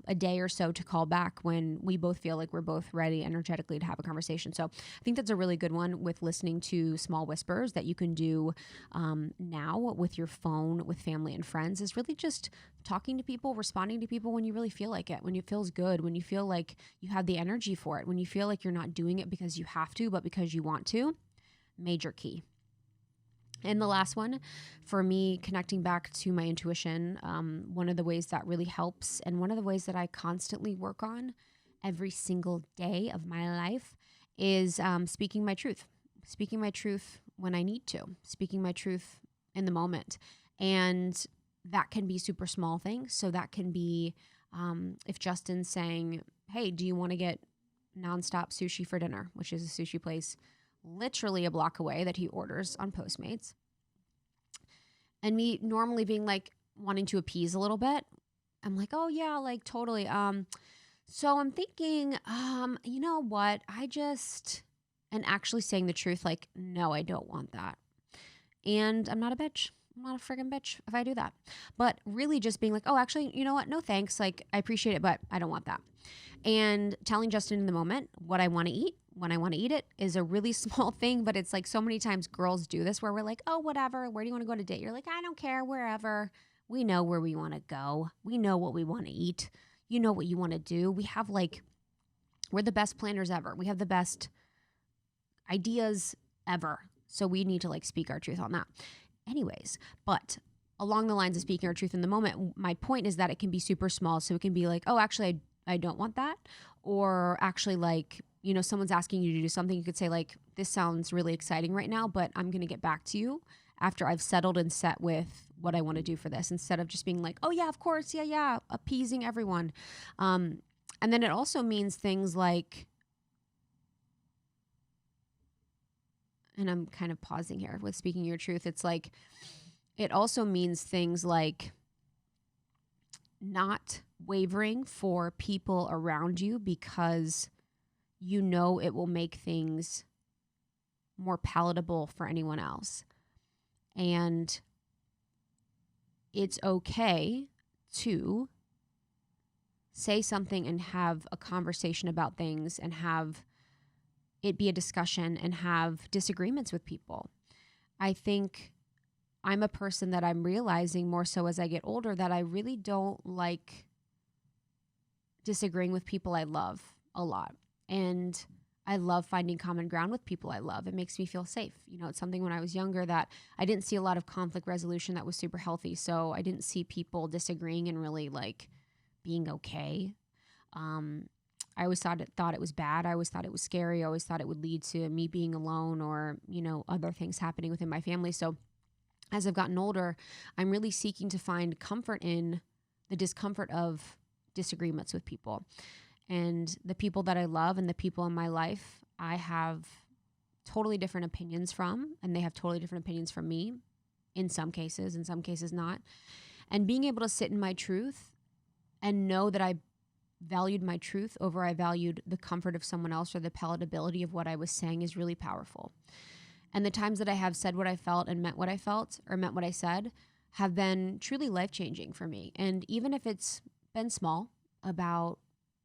a day or so to call back when we both feel like we're both ready energetically to have a conversation. So I think that's a really good one with listening to small whispers that you can do now with your phone, with family and friends, is really just talking to people, responding to people when you really feel like it, when it feels good, when you feel like you have the energy for it, when you feel like you're not doing it because you have to, but because you want to. Major key. And the last one, for me, connecting back to my intuition, one of the ways that really helps, and one of the ways that I constantly work on every single day of my life, is speaking my truth. Speaking my truth when I need to. Speaking my truth in the moment. And that can be super small things. So that can be if Justin's saying, hey, do you want to get nonstop sushi for dinner, which is a sushi place literally a block away that he orders on Postmates. And me normally being like wanting to appease a little bit, I'm like, oh yeah, like totally. So I'm thinking, you know what? And actually saying the truth, like, no, I don't want that. And I'm not a bitch. I'm not a friggin' bitch if I do that. But really just being like, oh, actually, you know what? No thanks. Like, I appreciate it, but I don't want that. And telling Justin in the moment what I want to eat when I want to eat it is a really small thing, but it's like so many times girls do this where we're like, oh, whatever. Where do you want to go on a date? You're like, I don't care, wherever. We know where we want to go. We know what we want to eat. You know what you want to do. We're the best planners ever. We have the best ideas ever. So we need to like speak our truth on that. Anyways, but along the lines of speaking our truth in the moment, my point is that it can be super small. So it can be like, oh, actually, I don't want that. Or actually like, someone's asking you to do something. You could say like, this sounds really exciting right now, but I'm going to get back to you after I've settled and set with what I want to do for this, instead of just being like, oh yeah, of course. Yeah. Appeasing everyone. And then it also means things like, and I'm kind of pausing here with speaking your truth. It's like, it also means things like not wavering for people around you because you know it will make things more palatable for anyone else. And it's okay to say something and have a conversation about things and have it be a discussion and have disagreements with people. I think I'm a person that I'm realizing more so as I get older that I really don't like disagreeing with people I love a lot. And I love finding common ground with people I love. It makes me feel safe. It's something when I was younger that I didn't see a lot of conflict resolution that was super healthy. So I didn't see people disagreeing and really like being okay. I always thought it was bad. I always thought it was scary. I always thought it would lead to me being alone or, other things happening within my family. So as I've gotten older, I'm really seeking to find comfort in the discomfort of disagreements with people. And the people that I love and the people in my life, I have totally different opinions from, and they have totally different opinions from me in some cases not. And being able to sit in my truth and know that I valued my truth over I valued the comfort of someone else or the palatability of what I was saying is really powerful. And the times that I have said what I felt and meant what I felt or meant what I said have been truly life-changing for me. And even if it's been small about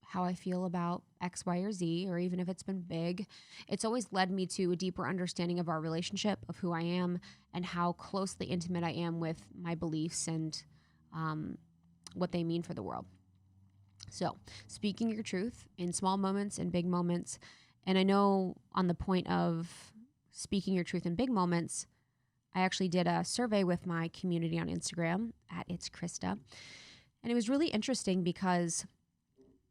how I feel about X, Y, or Z, or even if it's been big, it's always led me to a deeper understanding of our relationship, of who I am, and how closely intimate I am with my beliefs and what they mean for the world. So speaking your truth in small moments and big moments. And I know on the point of speaking your truth in big moments, I actually did a survey with my community on Instagram at It's Krista. And it was really interesting because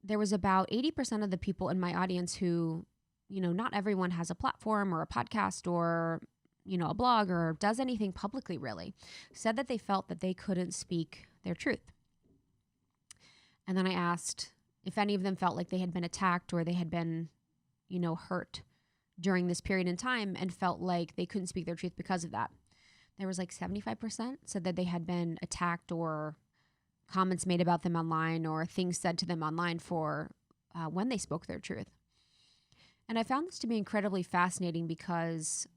there was about 80% of the people in my audience who, not everyone has a platform or a podcast or, a blog or does anything publicly really, said that they felt that they couldn't speak their truth. And then I asked if any of them felt like they had been attacked or they had been, hurt during this period in time and felt like they couldn't speak their truth because of that. There was like 75% said that they had been attacked or comments made about them online or things said to them online for when they spoke their truth. And I found this to be incredibly fascinating because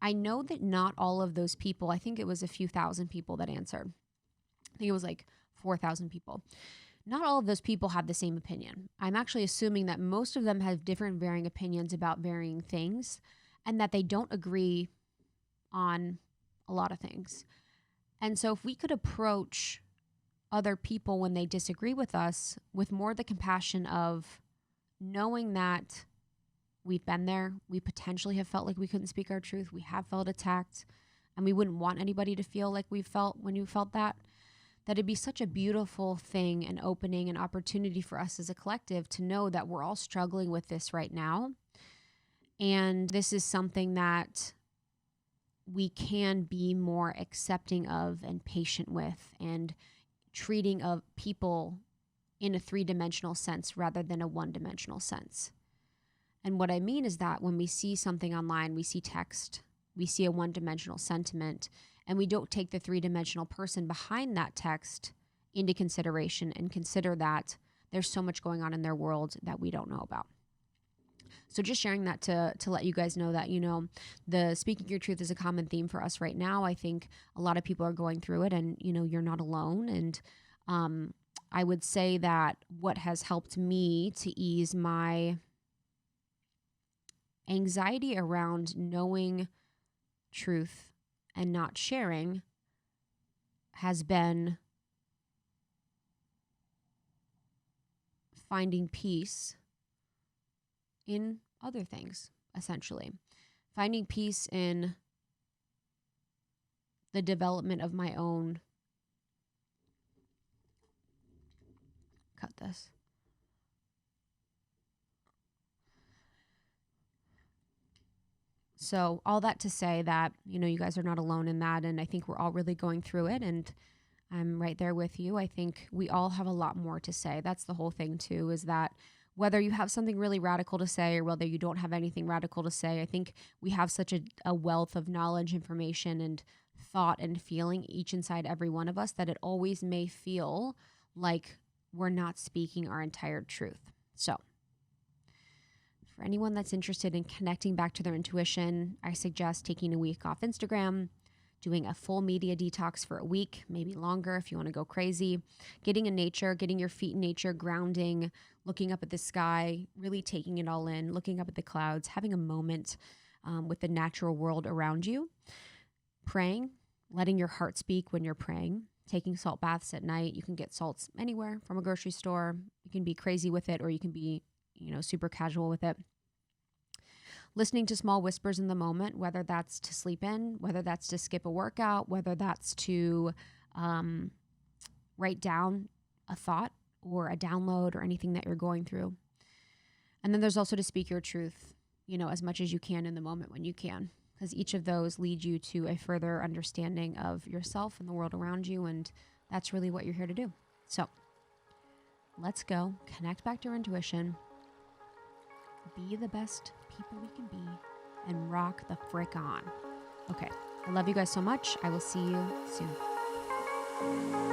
I know that not all of those people, I think it was a few thousand people that answered. I think it was like 4,000 people. Not all of those people have the same opinion. I'm actually assuming that most of them have different varying opinions about varying things and that they don't agree on a lot of things. And so if we could approach other people when they disagree with us with more the compassion of knowing that we've been there, we potentially have felt like we couldn't speak our truth, we have felt attacked, and we wouldn't want anybody to feel like we felt when you felt that it'd be such a beautiful thing and opening and opportunity for us as a collective to know that we're all struggling with this right now. And this is something that we can be more accepting of and patient with and treating of people in a 3-dimensional sense rather than a 1-dimensional sense. And what I mean is that when we see something online, we see text, we see a 1-dimensional sentiment, and we don't take the 3-dimensional person behind that text into consideration and consider that there's so much going on in their world that we don't know about. So just sharing that to let you guys know that, the speaking your truth is a common theme for us right now. I think a lot of people are going through it and, you're not alone. And I would say that what has helped me to ease my anxiety around knowing truth and not sharing has been finding peace in other things, essentially. Finding peace in the development of my own. Cut this. So all that to say that, you guys are not alone in that. And I think we're all really going through it. And I'm right there with you. I think we all have a lot more to say. That's the whole thing too, is that whether you have something really radical to say or whether you don't have anything radical to say, I think we have such a wealth of knowledge, information, and thought and feeling each inside every one of us that it always may feel like we're not speaking our entire truth. So for anyone that's interested in connecting back to their intuition, I suggest taking a week off Instagram, doing a full media detox for a week, maybe longer if you want to go crazy, getting in nature, getting your feet in nature, grounding, looking up at the sky, really taking it all in, looking up at the clouds, having a moment with the natural world around you, praying, letting your heart speak when you're praying, taking salt baths at night. You can get salts anywhere from a grocery store. You can be crazy with it or you can be super casual with it. Listening to small whispers in the moment, whether that's to sleep in, whether that's to skip a workout, whether that's to write down a thought or a download or anything that you're going through. And then there's also to speak your truth, as much as you can in the moment when you can, because each of those lead you to a further understanding of yourself and the world around you. And that's really what you're here to do. So let's go connect back to our intuition, be the best people we can be, and rock the frick on. Okay. I love you guys so much. I will see you soon.